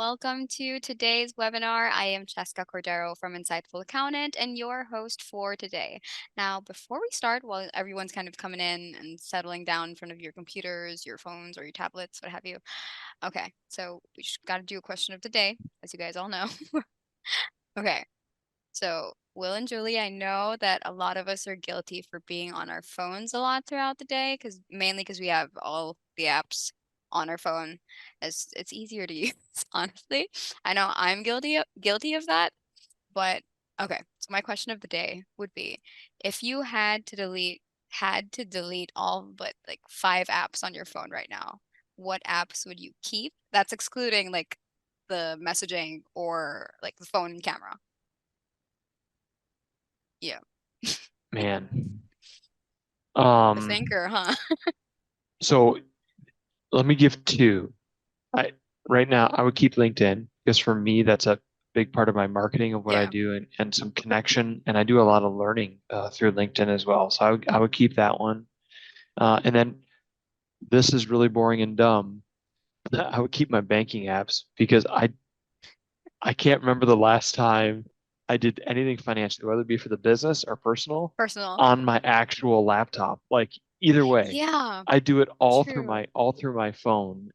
welcome to today's webinar. I am Cheska Cordero from Insightful Accountant and your host for today. Now, before we start, while everyone's kind of coming in and settling down in front of your computers, your phones, or your tablets, what have you. Okay, so we just got to do a question of the day, as you guys all know. Okay, so Will and Julie, I know that a lot of us are guilty for being on our phones a lot throughout the day, mainly because we have all the apps on our phone. It's easier to use, honestly. I know I'm guilty of that, but okay. So my question of the day would be, if you had to delete all but like 5 apps on your phone right now, what apps would you keep? That's excluding like the messaging or like the phone and camera. Yeah. Man. A Um, thinker, huh? so let me give two. I right now I would keep LinkedIn because for me that's a big part of my marketing of what I Yeah. do and some connection and I do a lot of learning through LinkedIn as well. So I would keep that one. And then this is really boring and dumb. I would keep my banking apps because I can't remember the last time I did anything financially, whether it be for the business or personal, Personal. on my actual laptop. Like either way, Yeah, I do it true. all through my phone.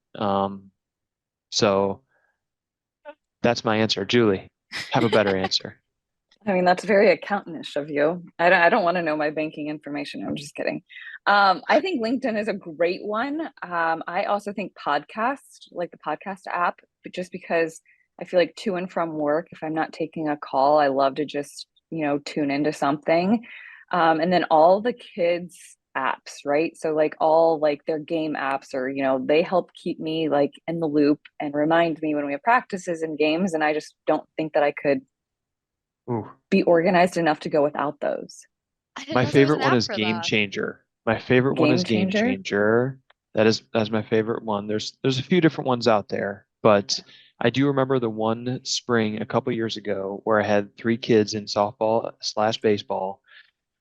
So that's my answer. Julie, have a better answer. I mean, that's very accountantish of you. I don't want to know my banking information. I'm just kidding. I think LinkedIn is a great one. I also think podcast, like the podcast app, but just because I feel like to and from work, if I'm not taking a call, I love to just, tune into something. And then all the kids apps, right? So like all like their game apps or, they help keep me like in the loop and remind me when we have practices and games. And I just don't think that I could Ooh. be organized enough to go without those. I didn't My know there was favorite an one app is for Game that. Changer. My favorite one is Game Game changer. Changer. That's my favorite one. There's a few different ones out there, but I do remember the one spring a couple years ago where I had 3 kids in softball slash baseball.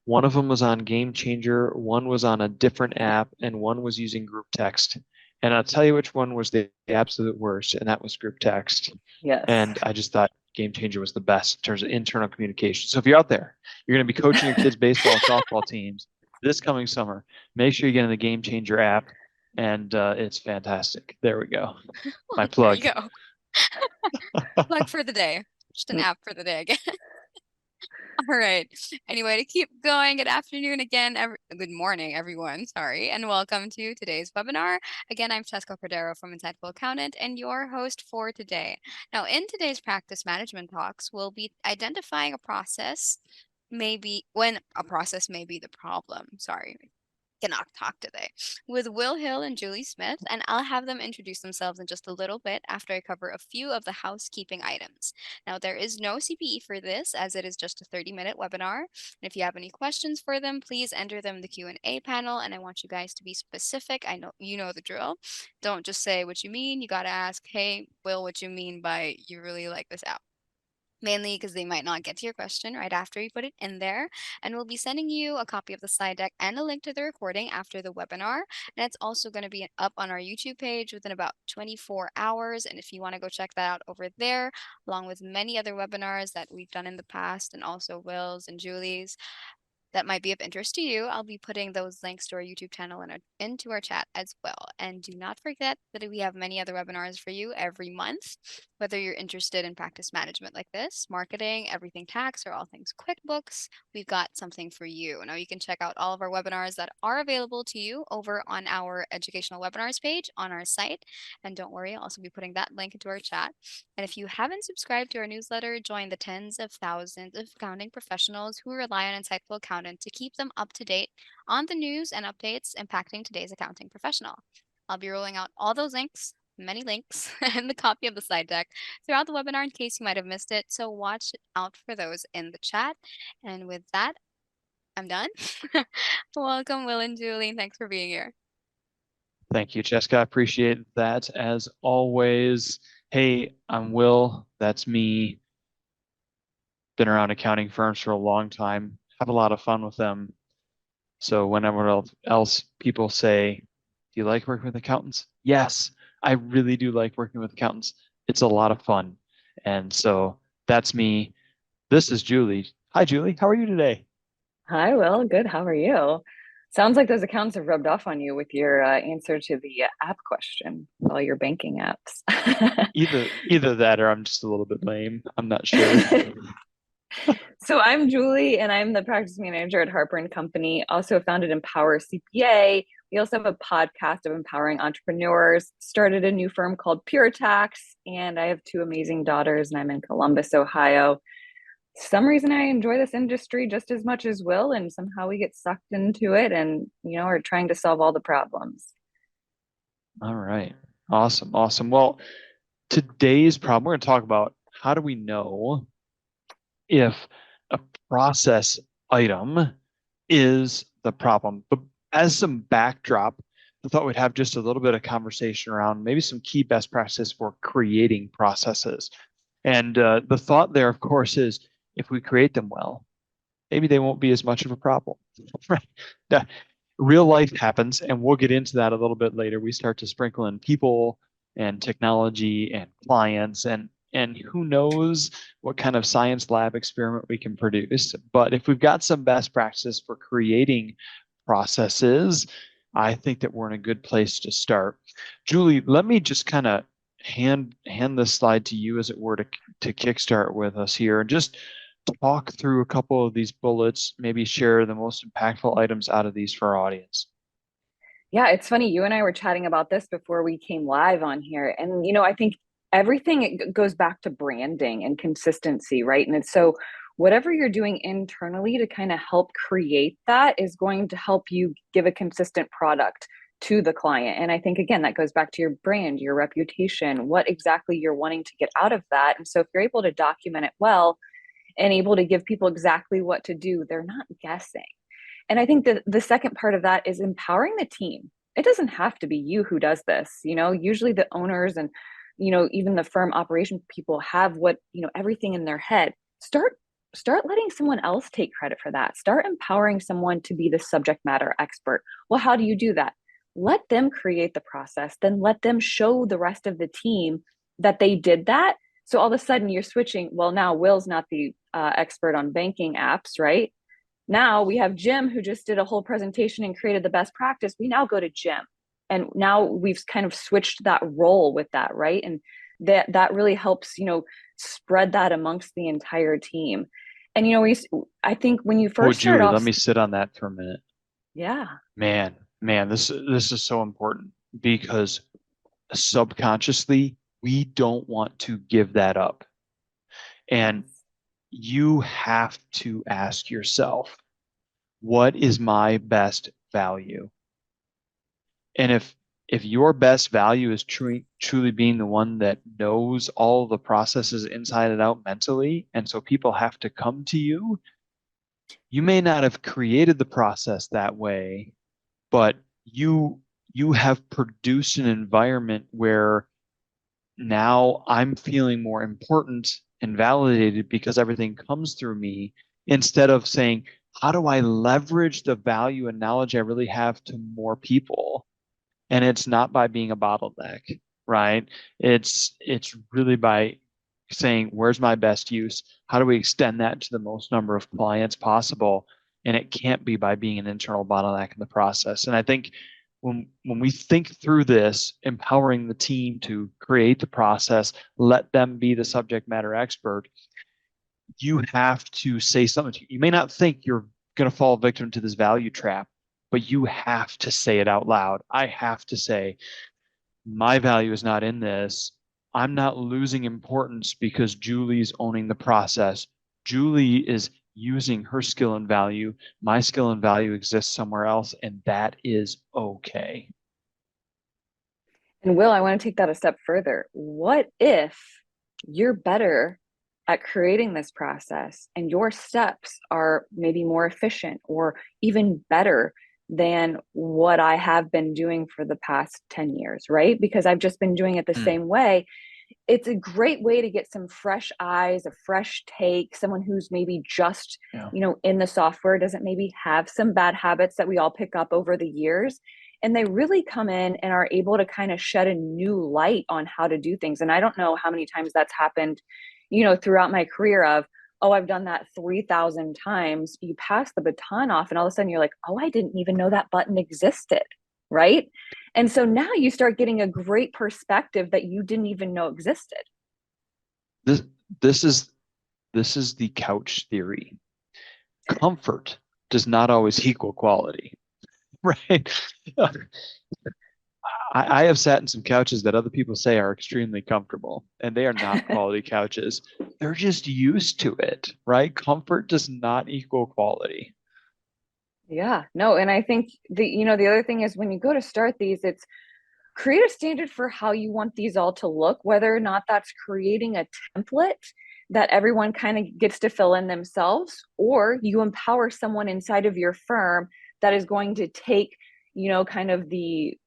One of them was on Game Changer, one was on a different app, and one was using group text. And I'll tell you which one was the absolute worst, and that was group text. Yes. And I just thought Game Changer was the best in terms of internal communication. So if you're out there, you're going to be coaching your kids' baseball, softball teams this coming summer. Make sure you get in the Game Changer app, and it's fantastic. There we go. My Well, there you plug. go. Plug for the day. Just an app for the day again. All right. Anyway, to keep going, good afternoon again. Good morning, everyone. Sorry, and welcome to today's webinar. Again, I'm Cheska Cordero from Insightful Accountant and your host for today. Now, in today's practice management talks, we'll be identifying a process, maybe when a process may be the problem. Sorry, cannot talk today, with Will Hill and Julie Smith, and I'll have them introduce themselves in just a little bit after I cover a few of the housekeeping items. Now, there is no CPE for this as it is just a 30-minute webinar. And if you have any questions for them, please enter them in the Q&A panel, and I want you guys to be specific. I know you know the drill. Don't just say what you mean. You got to ask, hey, Will, what you mean by you really like this app? Mainly because they might not get to your question right after you put it in there. And we'll be sending you a copy of the slide deck and a link to the recording after the webinar. And it's also going to be up on our YouTube page within about 24 hours. And if you want to go check that out over there, along with many other webinars that we've done in the past and also Will's and Julie's, that might be of interest to you, I'll be putting those links to our YouTube channel into our chat as well. And do not forget that we have many other webinars for you every month. Whether you're interested in practice management like this, marketing, everything tax, or all things QuickBooks, we've got something for you. Now you can check out all of our webinars that are available to you over on our educational webinars page on our site. And don't worry, I'll also be putting that link into our chat. And if you haven't subscribed to our newsletter, join the tens of thousands of accounting professionals who rely on Insightful Accountant to keep them up to date on the news and updates impacting today's accounting professional. I'll be rolling out all those links, many links, and the copy of the slide deck throughout the webinar in case you might have missed it. So watch out for those in the chat. And with that, I'm done. Welcome, Will and Julie. Thanks for being here. Thank you, Jessica. I appreciate that as always. Hey, I'm Will. That's me. Been around accounting firms for a long time. Have a lot of fun with them. So whenever else people say, "Do you like working with accountants?" Yes, I really do like working with accountants. it's a lot of fun. And so that's me. This is Julie. Hi, Julie. How are you today? Hi, Will. Good. How are you? Sounds like those accounts have rubbed off on you with your answer to the app question, all your banking apps. Either that or I'm just a little bit lame. I'm not sure. So I'm Julie, and I'm the practice manager at Harper and Company. Also founded Empower CPA. We also have a podcast of empowering entrepreneurs. Started a new firm called Pure Tax, and I have two amazing daughters, and I'm in Columbus, Ohio. Some reason I enjoy this industry just as much as Will, and somehow we get sucked into it, and are trying to solve all the problems. All right. Awesome. Awesome. Well, today's problem, we're going to talk about how do we know if a process item is the problem. But as some backdrop, I thought we'd have just a little bit of conversation around maybe some key best practices for creating processes. And the thought there, of course, is if we create them well, maybe they won't be as much of a problem. Right? The real life happens, and we'll get into that a little bit later. We start to sprinkle in people and technology and clients and who knows what kind of science lab experiment we can produce. But if we've got some best practices for creating processes, I think that we're in a good place to start. Julie, let me just kind of hand this slide to you, as it were, to kickstart with us here, and just talk through a couple of these bullets, maybe share the most impactful items out of these for our audience. Yeah, it's funny. You and I were chatting about this before we came live on here. And, I think everything goes back to branding and consistency, right? And it's so whatever you're doing internally to kind of help create that is going to help you give a consistent product to the client. And I think, again, that goes back to your brand, your reputation, what exactly you're wanting to get out of that. And so if you're able to document it well and able to give people exactly what to do, they're not guessing. And I think that the second part of that is empowering the team. It doesn't have to be you who does this. Usually the owners and, even the firm operation people have everything in their head. Start letting someone else take credit for that. Start empowering someone to be the subject matter expert. Well, how do you do that? Let them create the process, then let them show the rest of the team that they did that. So all of a sudden you're switching. Well, now Will's not the expert on banking apps, right? Now we have Jim, who just did a whole presentation and created the best practice. We now go to Jim. And now we've kind of switched that role with that, right? And that really helps, spread that amongst the entire team. And I think when you Oh, first start Julie, let off, me sit on that for a minute. yeah. Man, this is so important because subconsciously we don't want to give that up. And you have to ask yourself, what is my best value? And if your best value is truly being the one that knows all the processes inside and out mentally, and so people have to come to you, you may not have created the process that way, but you have produced an environment where now I'm feeling more important and validated because everything comes through me, instead of saying, how do I leverage the value and knowledge I really have to more people? And it's not by being a bottleneck, right? It's really by saying, where's my best use? How do we extend that to the most number of clients possible? And it can't be by being an internal bottleneck in the process. And I think when we think through this, empowering the team to create the process, let them be the subject matter expert, you have to say something. You may not think you're going to fall victim to this value trap, but you have to say it out loud. I have to say, my value is not in this. I'm not losing importance because Julie's owning the process. Julie is using her skill and value. My skill and value exists somewhere else, and that is okay. And Will, I want to take that a step further. What if you're better at creating this process and your steps are maybe more efficient or even better than what I have been doing for the past 10 years, right? Because I've just been doing it the Mm, same way. It's a great way to get some fresh eyes, a fresh take, someone who's maybe just, yeah. in the software, doesn't maybe have some bad habits that we all pick up over the years. and they really come in and are able to kind of shed a new light on how to do things. And I don't know how many times that's happened, throughout my career of, oh, I've done that 3,000 times. You pass the baton off and all of a sudden you're like, oh, I didn't even know that button existed. Right. And so now you start getting a great perspective that you didn't even know existed. This this is this is the couch theory. Comfort does not always equal quality, right? I have sat in some couches that other people say are extremely comfortable, and they are not quality couches. They're just used to it, right? Comfort does not equal quality. Yeah, no. And I think the other thing is when you go to start these, it's create a standard for how you want these all to look, whether or not that's creating a template that everyone kind of gets to fill in themselves, or you empower someone inside of your firm that is going to take, kind of the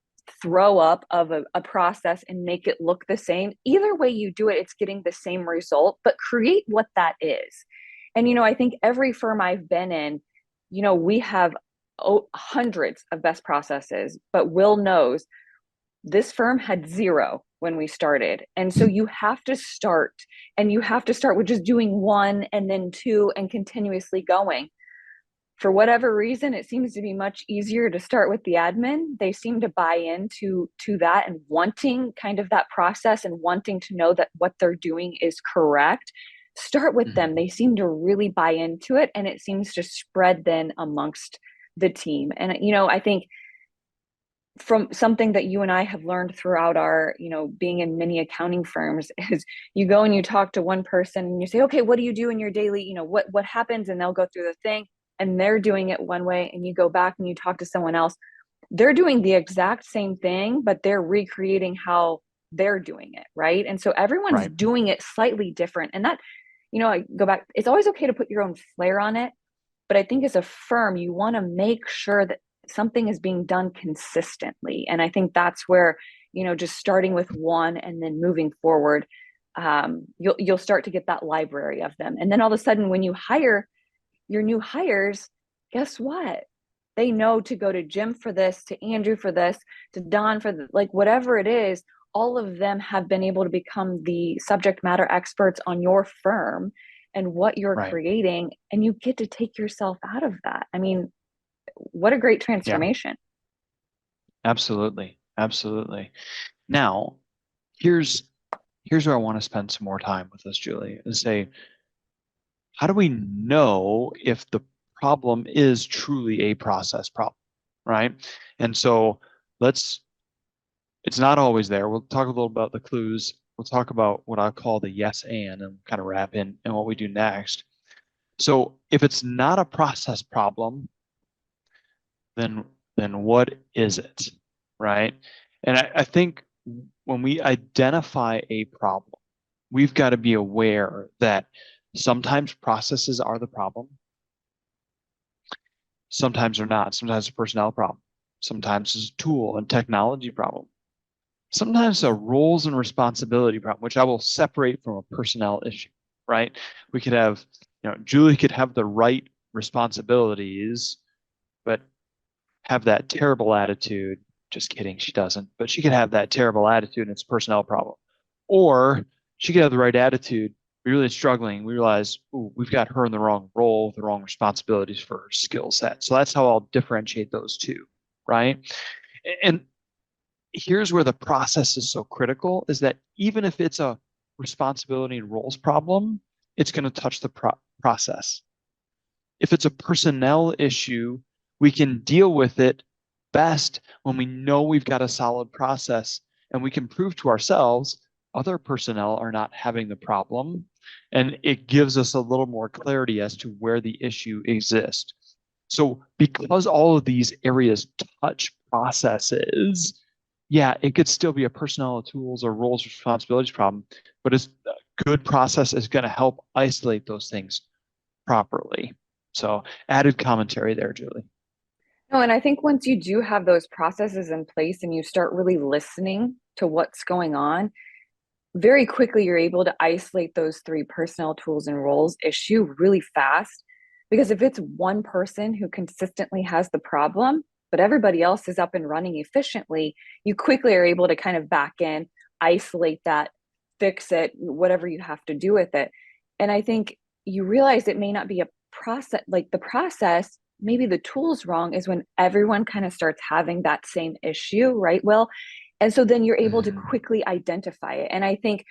throw up of a process and make it look the same. Either way you do it, it's getting the same result, but create what that is. And, I think every firm I've been in, we have hundreds of best processes, but Will knows this firm had zero when we started. And so you have to start, and you have to start with just doing one and then two and continuously going. For whatever reason, it seems to be much easier to start with the admin. They seem to buy into that and wanting kind of that process and wanting to know that what they're doing is correct. Start with them. They seem to really buy into it, and it seems to spread then amongst the team. And I think from something that you and I have learned throughout our, being in many accounting firms is you go and you talk to one person and you say, okay, what do you do in your daily, what happens? And they'll go through the thing and they're doing it one way. And you go back and you talk to someone else, they're doing the exact same thing, but they're recreating how they're doing it. Right. And so everyone's Right. doing it slightly different. And that, I go back, it's always okay to put your own flair on it. But I think as a firm, you want to make sure that something is being done consistently. And I think that's where, just starting with one and then moving forward, you'll start to get that library of them. And then all of a sudden, when you hire your new hires, guess what? They know to go to Jim for this, to Andrew for this, to Don for like whatever it is. All of them have been able to become the subject matter experts on your firm and what you're Right. creating, and you get to take yourself out of that. I mean, what a great transformation. Yeah, absolutely. Absolutely. Now, here's where I want to spend some more time with us, Julie, and say, how do we know if the problem is truly a process problem, right? And so it's not always there. We'll talk a little about the clues. We'll talk about what I call the yes and kind of wrap in and what we do next. So if it's not a process problem, then what is it, right? And I think when we identify a problem, we've got to be aware that sometimes processes are the problem. Sometimes they're not. Sometimes it's a personnel problem. Sometimes it's a tool and technology problem. Sometimes a roles and responsibility problem, which I will separate from a personnel issue, right? We could have, Julie could have the right responsibilities, but have that terrible attitude. Just kidding, she doesn't. But she could have that terrible attitude and it's a personnel problem. Or she could have the right attitude, be really struggling. We realize, ooh, we've got her in the wrong role, the wrong responsibilities for her skill set. So that's how I'll differentiate those two, right? And here's where the process is so critical is that even if it's a responsibility and roles problem, it's going to touch the process. If it's a personnel issue, we can deal with it best when we know we've got a solid process and we can prove to ourselves other personnel are not having the problem. And it gives us a little more clarity as to where the issue exists. So because all of these areas touch processes, yeah, it could still be a personnel tools or roles responsibilities problem, but a good process is going to help isolate those things properly. So added commentary there, Julie. No, and I think once you do have those processes in place and you start really listening to what's going on, very quickly you're able to isolate those three personnel tools and roles issue really fast. Because if it's one person who consistently has the problem, but everybody else is up and running efficiently, you quickly are able to kind of back in, isolate that, fix it, whatever you have to do with it. And I think you realize it may not be a process, like the process, maybe the tool's wrong, is when everyone kind of starts having that same issue, right, Will? And so then you're able to quickly identify it. And I think,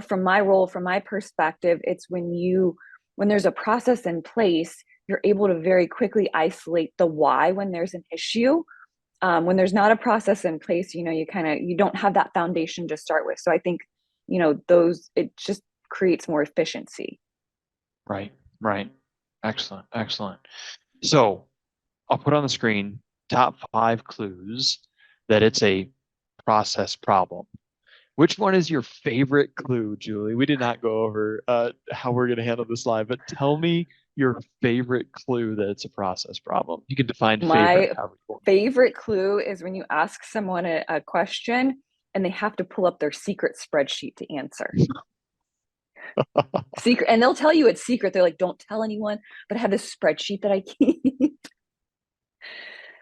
from my role, from my perspective, it's when there's a process in place, you're able to very quickly isolate the why when there's an issue. When there's not a process in place, you don't have that foundation to start with. So I think, it just creates more efficiency. Right. Excellent. So I'll put on the screen top 5 clues that it's a process problem. Which one is your favorite clue, Julie? We did not go over how we're going to handle this live, but tell me your favorite clue that it's a process problem. You can define favorite My however you want. favorite clue is when you ask someone a question and they have to pull up their secret spreadsheet to answer. Secret, and they'll tell you it's secret. They're like, don't tell anyone, but I have this spreadsheet that I keep.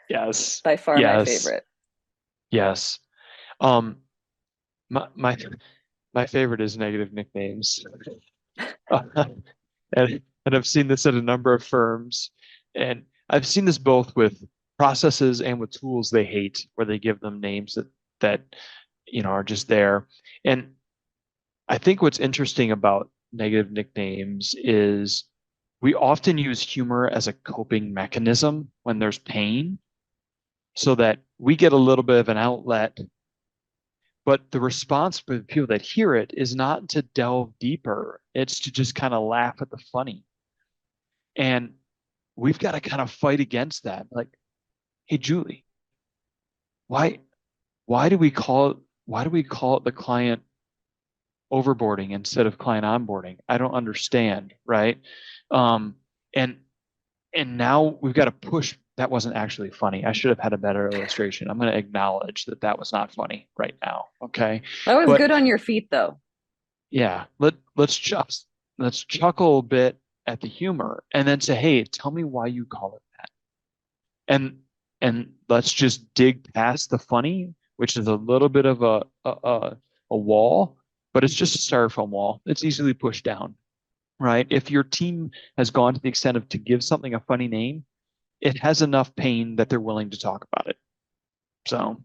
Yes. By far my favorite. Yes. My favorite is negative nicknames. And I've seen this at a number of firms, and I've seen this both with processes and with tools they hate, where they give them names that are just there. And I think what's interesting about negative nicknames is we often use humor as a coping mechanism when there's pain, so that we get a little bit of an outlet. But the response for the people that hear it is not to delve deeper. It's to just kind of laugh at the funny. And we've got to kind of fight against that. Like, hey, Julie, why do we call it the client overboarding instead of client onboarding? I don't understand, right? Um, and now we've got to push. That wasn't actually funny. I should have had a better illustration. I'm going to acknowledge that was not funny right now. Okay. That was But good on your feet, though. yeah, let's chuckle a bit at the humor and then say, hey, tell me why you call it that. And let's just dig past the funny, which is a little bit of a wall, but it's just a styrofoam wall. It's easily pushed down, right? If your team has gone to the extent of to give something a funny name, it has enough pain that they're willing to talk about it. So,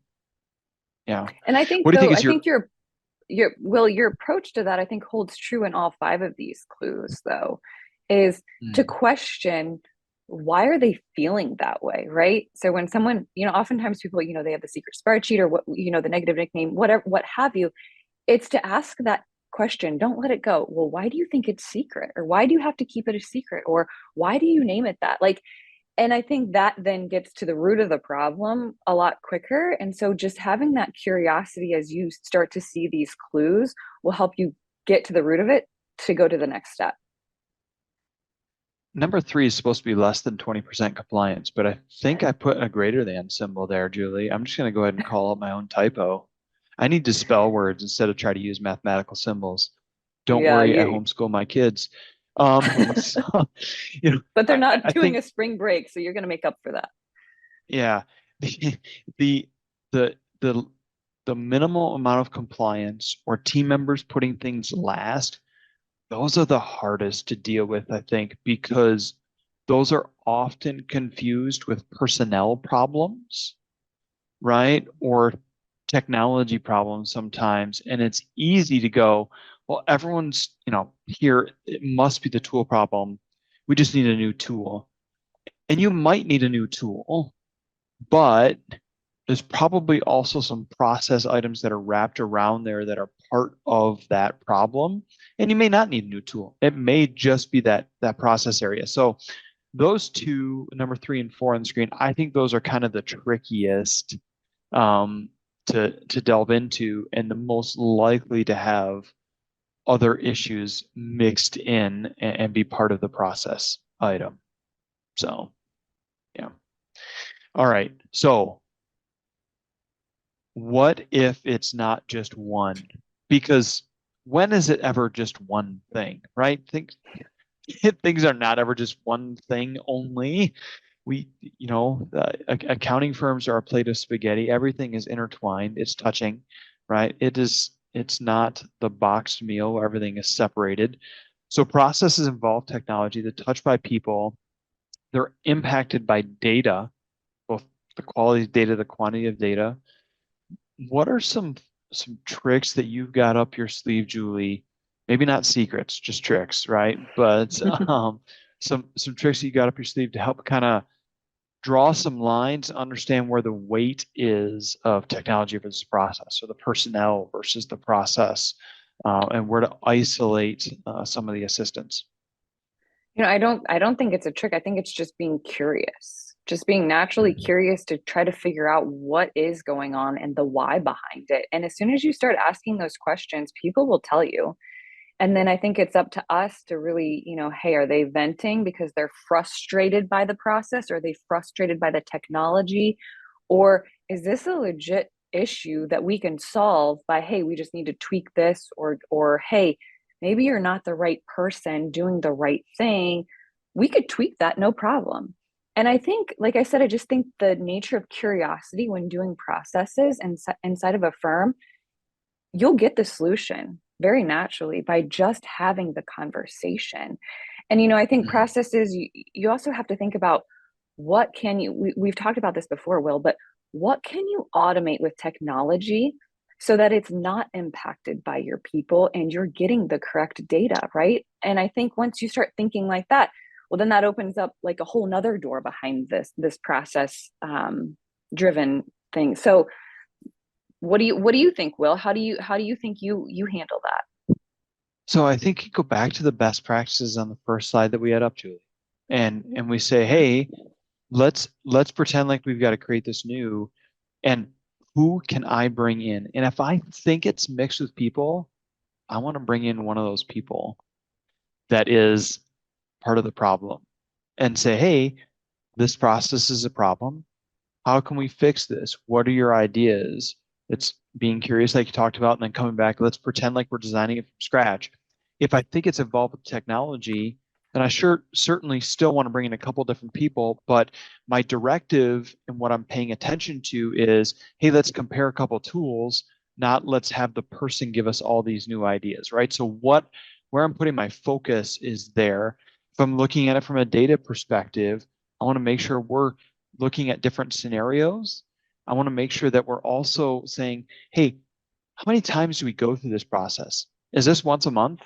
yeah. And I think, What do you think though, is your approach to that, I think, holds true in all 5 of these clues, though, is to question, why are they feeling that way, right? So when someone, oftentimes people, they have the secret spreadsheet or what, the negative nickname, whatever, what have you, it's to ask that question. Don't let it go. Well, why do you think it's secret? Or why do you have to keep it a secret? Or why do you name it that? Like, and I think that then gets to the root of the problem a lot quicker. And so just having that curiosity as you start to see these clues will help you get to the root of it to go to the next step. Number 3 is supposed to be less than 20% compliance, but I think I put a greater than symbol there, Julie. I'm just going to go ahead and call out my own typo. I need to spell words instead of try to use mathematical symbols. Don't worry, I homeschool my kids. So, but they're not I doing think, a spring break, so you're going to make up for that. yeah, the the the the minimal amount of compliance or team members putting things last, those are the hardest to deal with, I think, because those are often confused with personnel problems, right? Or technology problems sometimes. And it's easy to go, well, everyone's, here, it must be the tool problem. We just need a new tool. And you might need a new tool, but there's probably also some process items that are wrapped around there that are part of that problem. And you may not need a new tool. It may just be that process area. So those two, number 3 and 4 on the screen, I think those are kind of the trickiest to delve into and the most likely to have other issues mixed in and be part of the process item. So, yeah. All right. So what if it's not just one? Because when is it ever just one thing, right? Things are not ever just one thing only. accounting firms are a plate of spaghetti. Everything is intertwined. It's touching, right? It's not the boxed meal where everything is separated. So processes involve technology. They're touched by people. They're impacted by data, both the quality of data, the quantity of data. What are some tricks that you've got up your sleeve, Julie? Maybe not secrets, just tricks, right? But some tricks that you got up your sleeve to help kind of draw some lines, understand where the weight is of technology versus process, or the personnel versus the process, and where to isolate some of the assistants. I don't think it's a trick. I think it's just being curious, just being naturally Mhm. curious to try to figure out what is going on and the why behind it. And as soon as you start asking those questions, people will tell you. And then I think it's up to us to really, hey, are they venting because they're frustrated by the process? Are they frustrated by the technology? Or is this a legit issue that we can solve by, hey, we just need to tweak this, or hey, maybe you're not the right person doing the right thing. We could tweak that, no problem. And I think, like I said, I just think the nature of curiosity when doing processes inside of a firm, you'll get the solution very naturally by just having the conversation. And I think Mhm. processes, you also have to think about what can we've talked about this before, Will, but what can you automate with technology so that it's not impacted by your people and you're getting the correct data, right? And I think once you start thinking like that, well, then that opens up like a whole nother door behind this process driven thing. So what do you think, Will? How do you think you handle that? So I think you go back to the best practices on the first slide that we had up, Julie, and we say, hey, let's pretend like we've got to create this new, and who can I bring in? And if I think it's mixed with people, I want to bring in one of those people that is part of the problem and say, hey, this process is a problem. How can we fix this? What are your ideas? It's being curious, like you talked about, and then coming back. Let's pretend like we're designing it from scratch. If I think it's involved with technology, then I certainly still want to bring in a couple different people. But my directive and what I'm paying attention to is, hey, let's compare a couple tools, not let's have the person give us all these new ideas, right? So where I'm putting my focus is there. If I'm looking at it from a data perspective, I want to make sure we're looking at different scenarios. I want to make sure that we're also saying, hey, how many times do we go through this process? Is this once a month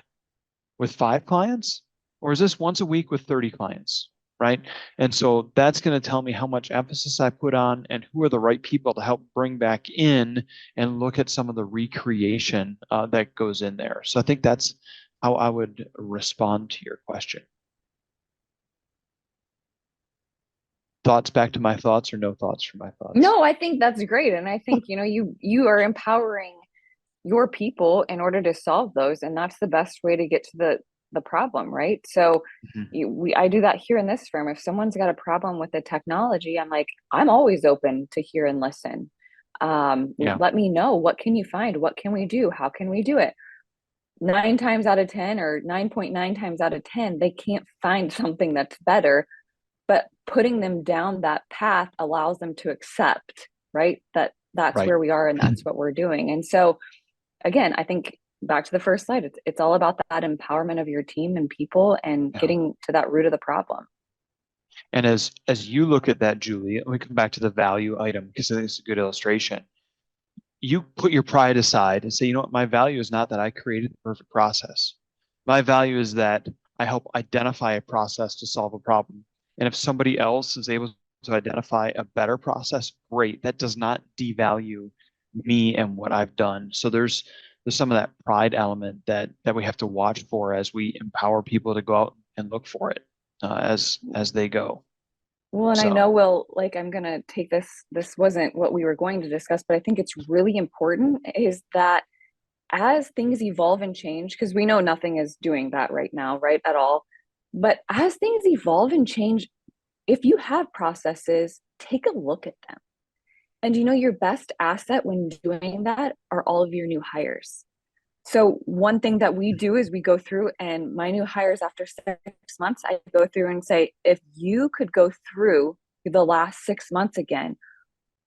with 5 clients? Or is this once a week with 30 clients? Right. And so that's going to tell me how much emphasis I put on and who are the right people to help bring back in and look at some of the recreation that goes in there. So I think that's how I would respond to your question. Thoughts back to my thoughts or no thoughts from my thoughts? No, I think that's great. And I think, you are empowering your people in order to solve those. And that's the best way to get to the problem, right? So Mhm. I do that here in this firm. If someone's got a problem with the technology, I'm like, I'm always open to hear and listen. Yeah. Let me know, what can you find? What can we do? How can we do it? 9 times out of 10 or 9.9 times out of 10, they can't find something that's better, but putting them down that path allows them to accept, right, that that's Right. where we are and that's what we're doing. And so again, I think back to the first slide, it's all about that empowerment of your team and people and Yeah. getting to that root of the problem. And as you look at that, Julie, let me come back to the value item because I think it's a good illustration. You put your pride aside and say, you know what, my value is not that I created the perfect process. My value is that I help identify a process to solve a problem. And if somebody else is able to identify a better process, great. That does not devalue me and what I've done. So there's some of that pride element that we have to watch for as we empower people to go out and look for it as they go. Well, and I know, So, Will, like I'm going to take this wasn't what we were going to discuss, but I think it's really important is that as things evolve and change, because we know nothing is doing that right now, right, at all. But as things evolve and change, if you have processes, take a look at them. And your best asset when doing that are all of your new hires. So one thing that we do is we go through, and my new hires after 6 months, I go through and say, if you could go through the last 6 months again.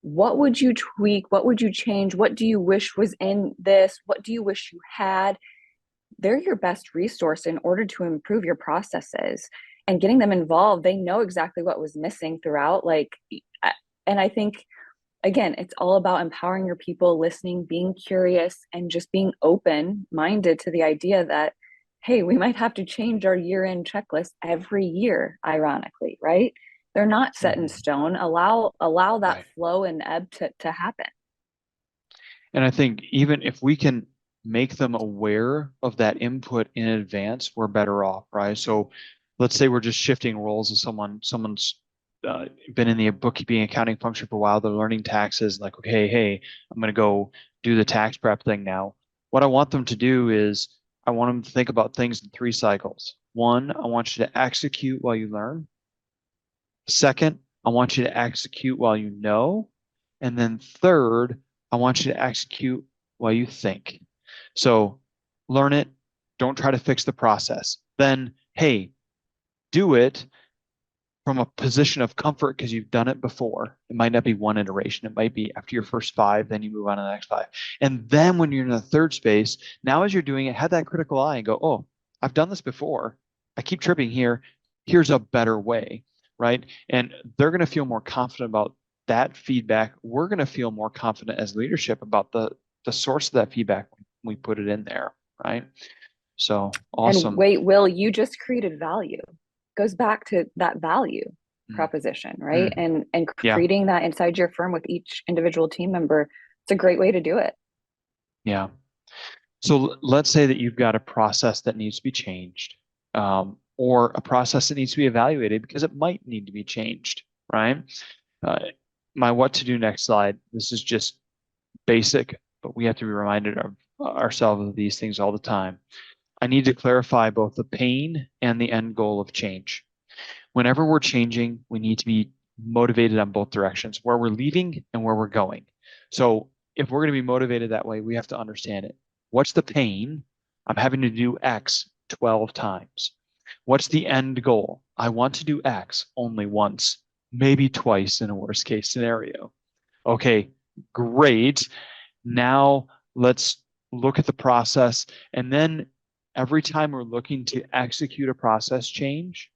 What would you tweak? What would you change? What do you wish was in this? What do you wish you had? They're your best resource in order to improve your processes, and getting them involved. They know exactly what was missing throughout. And I think, again, it's all about empowering your people, listening, being curious, and just being open minded to the idea that, hey, we might have to change our year end checklist every year, ironically, right? They're not set in stone. Allow that Right. flow and ebb to happen. And I think even if we can make them aware of that input in advance, we're better off, right? So let's say we're just shifting roles of someone's been in the bookkeeping accounting function for a while, they're learning taxes, like, okay, hey, I'm going to go do the tax prep thing now. What I want them to do is I want them to think about things in 3 cycles. One, I want you to execute while you learn. Second, I want you to execute while you know. And then third, I want you to execute while you think. So learn it. Don't try to fix the process. Then, hey, do it from a position of comfort because you've done it before. It might not be one iteration. It might be after your first 5, then you move on to the next 5. And then when you're in the third space, now as you're doing it, have that critical eye and go, oh, I've done this before. I keep tripping here. Here's a better way, right? And they're going to feel more confident about that feedback. We're going to feel more confident as leadership about the source of that feedback when we put it in there, right? So And awesome. wait, Will, you just created value. Goes back to that value Mm, proposition, right? mm, And yeah, creating that inside your firm with each individual team member. It's a great way to do it. yeah. So let's say that you've got a process that needs to be changed, or a process that needs to be evaluated because it might need to be changed, right? Uh, my what to do next slide, this is just basic, but we have to be reminded of ourselves of these things all the time. I need to clarify both the pain and the end goal of change. Whenever we're changing, we need to be motivated on both directions, where we're leaving and where we're going. So if we're going to be motivated that way, we have to understand it. What's the pain? I'm having to do X 12 times. What's the end goal? I want to do X only once, maybe twice in a worst case scenario. Okay, great. Now let's look at the process. And then every time we're looking to execute a process change,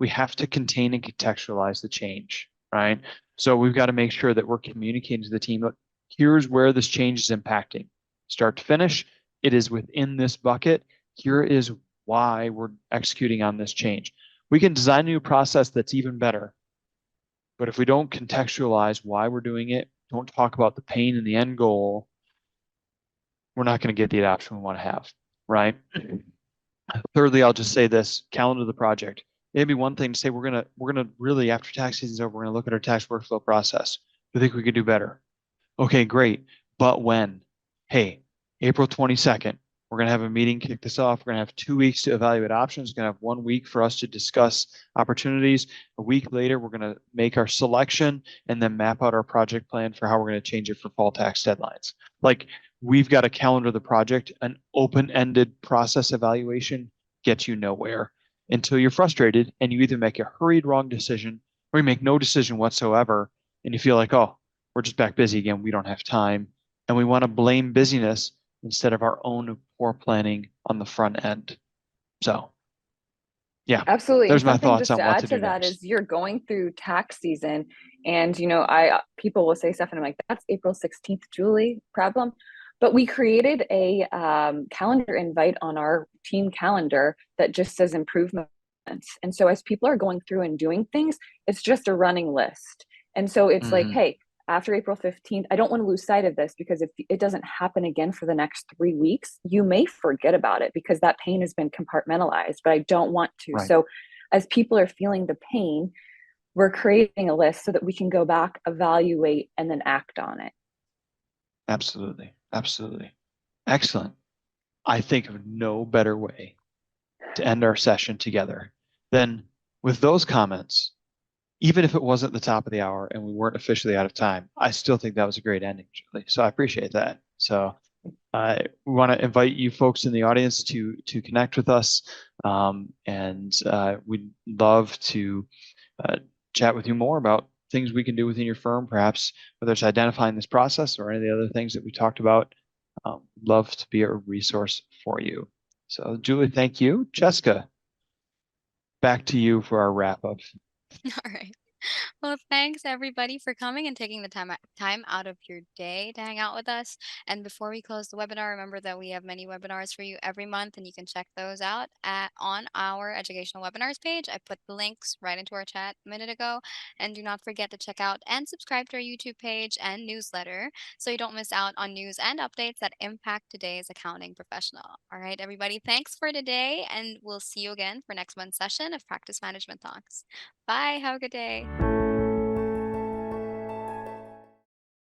we have to contain and contextualize the change, right? So we've got to make sure that we're communicating to the team, look, here's where this change is impacting. Start to finish, it is within this bucket. Here is why we're executing on this change. We can design a new process that's even better. But if we don't contextualize why we're doing it, don't talk about the pain and the end goal, we're not going to get the adoption we want to have, right? Thirdly, I'll just say this: calendar the project. It'd be one thing to say we're gonna really, after tax season's over, we're gonna look at our tax workflow process. We think we could do better. Okay, great. But when? Hey, April 22nd, we're going to have a meeting, kick this off. We're going to have 2 weeks to evaluate options. We're going to have 1 week for us to discuss opportunities. A week later, we're going to make our selection and then map out our project plan for how we're going to change it for fall tax deadlines. Like, we've got to calendar the project. An open-ended process evaluation gets you nowhere until you're frustrated and you either make a hurried wrong decision or you make no decision whatsoever and you feel like, oh, we're just back busy again. We don't have time. And we want to blame busyness instead of our own poor planning on the front end. So, yeah, Absolutely. And there's my something thoughts just on to what add to to do that next. is you're going through tax season, and I people will say stuff and I'm like, that's April 16th, Julie, problem. But we created a calendar invite on our team calendar that just says improvements. And so as people are going through and doing things, it's just a running list. And so it's like, Mm-hmm. hey, after April 15th, I don't want to lose sight of this, because if it doesn't happen again for the next 3 weeks, you may forget about it because that pain has been compartmentalized, but I don't want to. Right. So as people are feeling the pain, we're creating a list so that we can go back, evaluate, and then act on it. Absolutely. Absolutely. Excellent. I think of no better way to end our session together than with those comments. Even if it wasn't the top of the hour and we weren't officially out of time, I still think that was a great ending, Julie. So I appreciate that. So we want to invite you folks in the audience to connect with us, and we'd love to uh, chat with you more about things we can do within your firm, perhaps whether it's identifying this process or any of the other things that we talked about, love to be a resource for you. So, Julie, thank you. Jessica, back to you for our wrap up. All right. Well, thanks everybody for coming and taking the time out of your day to hang out with us. And before we close the webinar, remember that we have many webinars for you every month, and you can check those out on our educational webinars page. I put the links right into our chat a minute ago. And do not forget to check out and subscribe to our YouTube page and newsletter so you don't miss out on news and updates that impact today's accounting professional. All right, everybody, thanks for today, and we'll see you again for next month's session of Practice Management Talks. Bye. Have a good day.